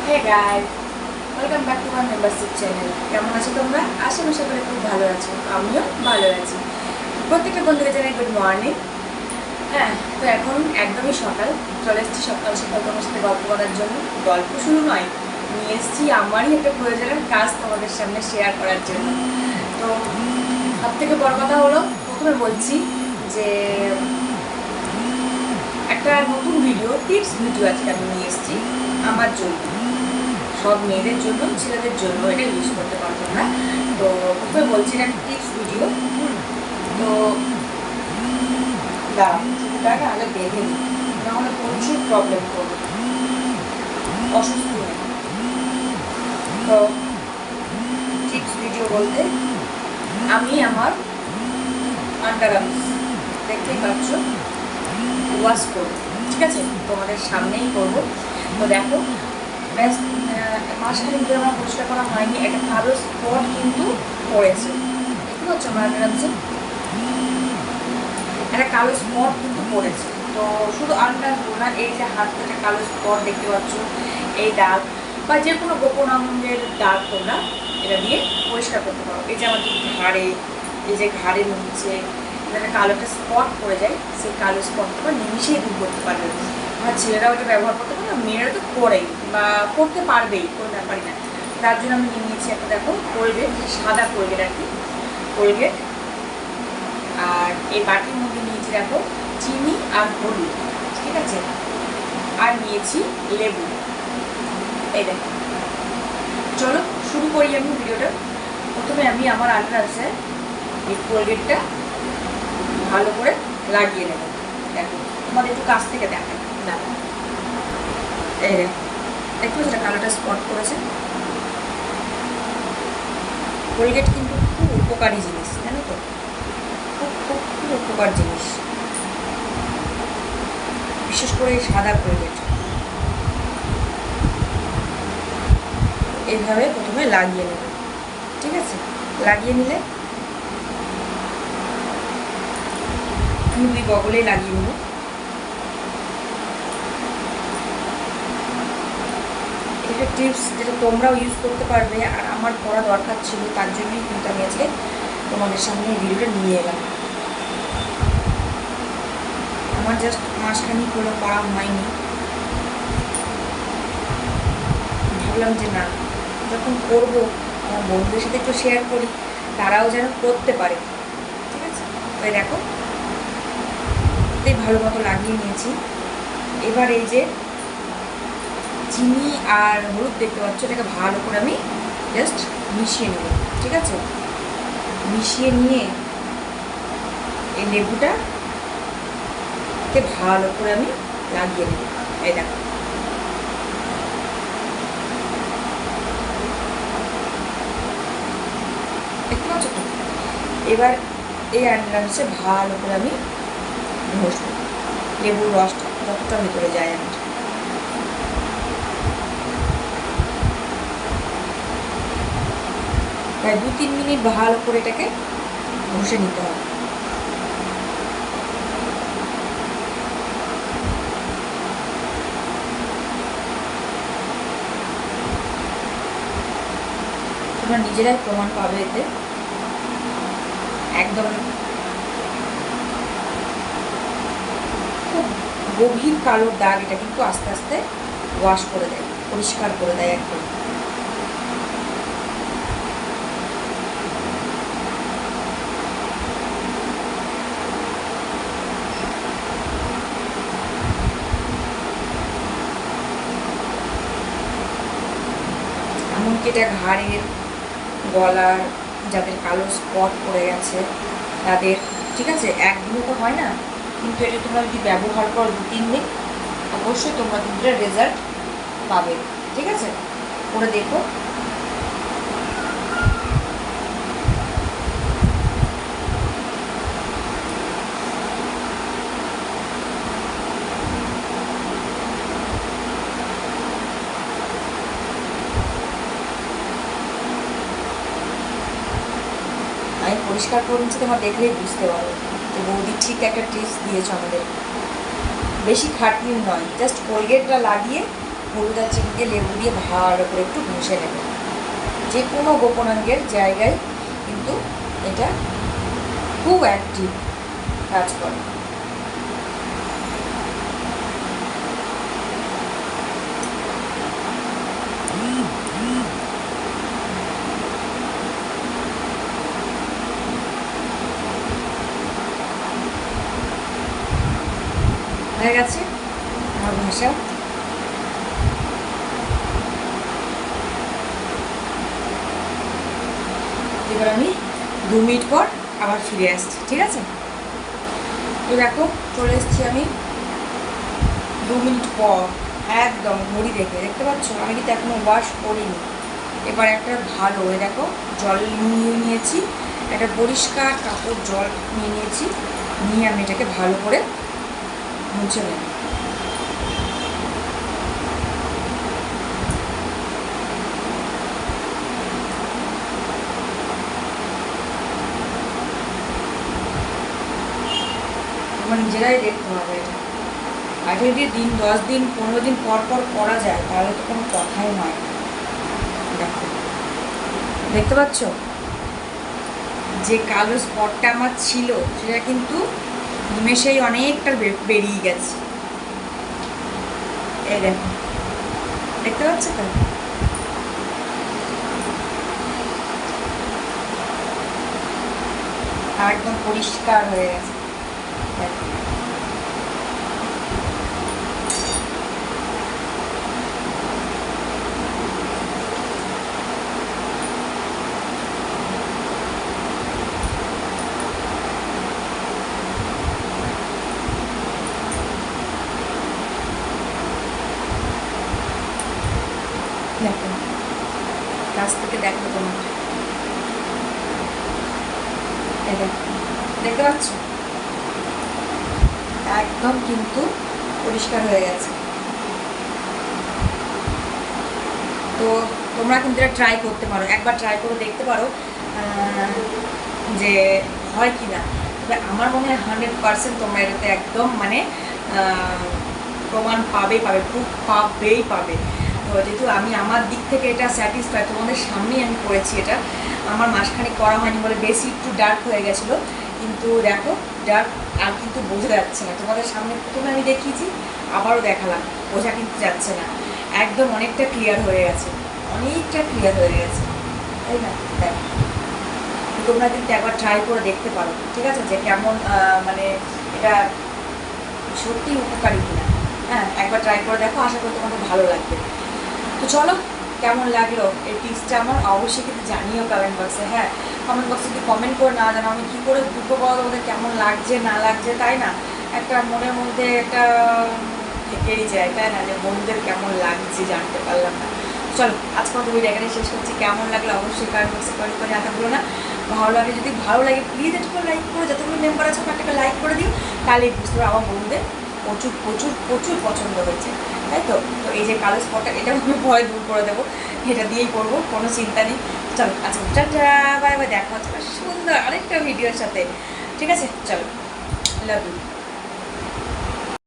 Hey guys, welcome back to my membership channel. কেমন আছো তোমরা? আশা করি খুব ভালো আছো, আমিও ভালো আছি। প্রত্যেকটা বন্ধুকে জানাই গুড মর্নিং। হ্যাঁ, তো এখন একদমই সকাল, চলে এসেছি সকাল সকাল তোমার সাথে গল্প করার জন্য। গল্প শুরু নয়, নিয়ে এসেছি আমারই একটা প্রয়োজনের কাজ তোমাদের সামনে শেয়ার করার জন্য। তো সব থেকে বড় কথা হলো, প্রথমে বলছি যে একটা নতুন ভিডিও, টিপস ভিডিও আজকে আমি নিয়ে এসেছি আমার জন্য। সব মেয়েদের জন্য, ছেলেদের জন্য এটা ইউজ করতে পারবো না। তো প্রথমে বলছি এটা টিপস ভিডিও। তো দাঁড়াটা আগে দেখে নিই, নাহলে প্রচুর প্রবলেম করবে, অসুস্থ হয়ে। তো টিপস ভিডিও বলতে আমি আমার আন্ডারআর্মস দেখতেই পাচ্ছ ওয়াশ করবো, ঠিক আছে? তোমাদের সামনেই করবো। তো দেখো, ব্যাস মাঝখানে ধরে আমার পরিষ্কার করা হয়নি, একটা কালো স্পট কিন্তু পড়েছে। দেখতে পাচ্ছ আমার আন্ডারআর্মসে একটা কালো স্পট কিন্তু পড়েছে। তো শুধু আন্ডারআর্মস না, এই যে হাত থেকে কালো স্পট দেখতে পাচ্ছ, এই দাগ বা যে কোনো গোপন অঙ্গের দাগ তোমরা এটা দিয়ে পরিষ্কার করতে পারো। এই যে আমার ঘাড়ে, এই যে ঘাড়ের নিচে একটা কালো একটা স্পট পড়ে যায়, সেই কালো স্পট তোমরা নিমিশেই দূর করতে পারবে। আমার ছেলেরাও এটা ব্যবহার করতে পারে, মেয়েরা তো করেই বা করতে পারবেই, কোনো ব্যাপারই না। তার জন্য আমি নিয়ে নিয়েছি একটা, দেখো, কোলগেট, সাদা কোলগেট আর কি, কোলগেট। আর এই বাটির মধ্যে নিয়েছি দেখো চিনি আর হলুদ, ঠিক আছে? আর নিয়েছি লেবু। এই দেখো, চলো শুরু করি আমি ভিডিওটা। প্রথমে আমি আমার আন্ডারআর্মসে এই কোলগেটটা ভালো করে লাগিয়ে নেব। দেখো, তোমাদের একটু কাছ থেকে দেখাই। দেখো, এই দেখো, দেখো সেটা কালোটা স্পট করেছে। কোলগেট কিন্তু খুব উপকারী জিনিস, জানো তো? খুব খুব খুব উপকার জিনিস, বিশেষ করে এই সাদা কোলগেট। এইভাবে প্রথমে লাগিয়ে নেব, ঠিক আছে? লাগিয়ে নিলে আমি দুই বগলেই লাগিয়ে নেব। এটা টিপস যেটা তোমরাও ইউজ করতে পারবে, আর আমার করা দরকার ছিল, তার জন্যই কিন্তু আমি আজকে তোমাদের সামনে এই ভিডিওটা নিয়ে এলাম। আমার জাস্ট মাসখানি কোনো করা হয়নি, ভাবলাম যে না, যখন করবো আমার বন্ধুদের সাথে একটু শেয়ার করি, তারাও যেন করতে পারে, ঠিক আছে? ওই দেখো, ভালো মতো লাগিয়ে নিয়েছি। এবার এই যে চিনি আর হলুদ দেখতে পাচ্ছ, এটাকে ভালো করে আমি জাস্ট মিশিয়ে নেব, ঠিক আছে? মিশিয়ে নিয়ে এই লেবুটাকে ভালো করে আমি লাগিয়ে নেব। এই দেখো, দেখতে পাচ্ছ তো? এবার এই আন্ডারআর্মসে ভালো করে আমি ঘষবো, লেবুর রসটা যতটা ভিতরে যায় আমার। প্রায় 2-3 মিনিট ভালো করে এটাকে ঘষে নিতে হবে। তোমরা নিজেরাই প্রমাণ পাবে এতে। একদম খুব গভীর কালো দাগ, এটা কিন্তু আস্তে আস্তে ওয়াশ করে দেয়, পরিষ্কার করে দেয় একদম। এমনকি এটা ঘাড়ের, গলার, যাদের কালো স্পট পড়ে গেছে তাদের, ঠিক আছে? একদিনে তো হয় না, কিন্তু এটা তোমরা যদি ব্যবহার করো 2-3 দিন, অবশ্যই তোমরা কিন্তু রেজাল্ট পাবে, ঠিক আছে? করে দেখো। আমি পরিষ্কার করে নিচ্ছি, তোমার দেখলেই বুঝতে পারো যে বৌদি ঠিক একটা টিপস দিয়েছো আমাদের। বেশি খাটনি নয়, জাস্ট কোলগেটটা লাগিয়ে হলুদ আর চিনিকে লেবু দিয়ে ভালো করে একটু ঘষে নেবে। যে কোনো গোপনাঙ্গের জায়গায় কিন্তু এটা খুব অ্যাক্টিভ কাজ করে। হয়ে গেছে আমার ভাষা। এবার আমি 2 মিনিট পর আবার ফিরে আসছি, ঠিক আছে? তো দেখো চলে এসেছি আমি 2 মিনিট পর, একদম ঘড়ি দেখতে পাচ্ছ আমি কিন্তু এখনো ওয়াশ করিনি। এবার একটা ভালো দেখো জল নিয়ে নিয়েছি, একটা পরিষ্কার কাপড় জল নিয়ে নিয়েছি, নিয়ে আমি এটাকে ভালো করে মুছে নেব। তোমার নিজেরাই দেখতে হবে এটা। আর যদি 10 দিন 15 দিন পর পর করা যায় তাহলে তো কোনো কথাই নয়। দেখো দেখতে পাচ্ছ যে কালো স্পটটা আমার ছিল সেটা কিন্তু নিমেষেই অনেকটা বেরিয়ে গেছে। এই দেখো দেখতে পাচ্ছ তো? একদম পরিষ্কার হয়ে গেছে। দেখো কাছ থেকে দেখো তোমার, দেখতে পাচ্ছ একদম কিন্তু পরিষ্কার হয়ে গেছে। তো তোমরা কিন্তু এটা ট্রাই করতে পারো, একবার ট্রাই করে দেখতে পারো যে হয় কি না। তবে আমার মনে হয় 100% তোমরা এটাতে একদম মানে প্রমাণ পাবে, খুব পাবে। তো যেহেতু আমি আমার দিক থেকে এটা স্যাটিসফাই, তোমাদের সামনেই আমি করেছি এটা। আমার মাসখানেক করা হয়নি বলে বেশি একটু ডার্ক হয়ে গেছিলো, কিন্তু দেখো ডার্ক আর কিন্তু বোঝা যাচ্ছে না। তোমাদের সামনে প্রথমে আমি দেখিয়েছি, আবারও দেখালাম, বোঝা কিন্তু যাচ্ছে না, একদম অনেকটা ক্লিয়ার হয়ে গেছে, তাই না? দেখো তোমরা কিন্তু একবার ট্রাই করে দেখতে পারো, ঠিক আছে, যে কেমন মানে এটা সত্যি উপকারী কিনা। হ্যাঁ, একবার ট্রাই করে দেখো, আশা করি তোমাদের ভালো লাগবে। তো চলো, কেমন লাগলো এই টিপসটা আমার অবশ্যই কিন্তু জানিও কমেন্ট বক্সে। হ্যাঁ, কমেন্ট বক্সে যদি কমেন্ট করে না জানো আমি কী করে দুটো বলো তোমাদের কেমন লাগছে না লাগছে, তাই না? একটা মনের মধ্যে একটা থেকেই যায়, তাই না, যে বন্ধুদের কেমন লাগছে জানতে পারলাম না। চলো আজকে আমাদের ভিডিও এখানে শেষ করছি। কেমন লাগলো অবশ্যই কমেন্ট বক্সে কমেন্ট করে জানাতে ভুলো না। ভালো লাগে, যদি ভালো লাগে প্লিজ একটু লাইক করো, যতগুলো মেম্বার আছে একটা লাইক করে দিও, তাহলেই বুঝতে পারো আমার বন্ধুদের প্রচুর প্রচুর প্রচুর পছন্দ হয়েছে, তাই তো? তো এই যে কালো স্পটটা এটা আমি ভয় দূর করে দেবো, এটা দিয়েই করবো, কোনো চিন্তা নেই। চলো আজকে টাটা বাই বাই, দেখা হচ্ছে সুন্দর আরেকটা ভিডিওর সাথে, ঠিক আছে? চলো, লাভ ইউ।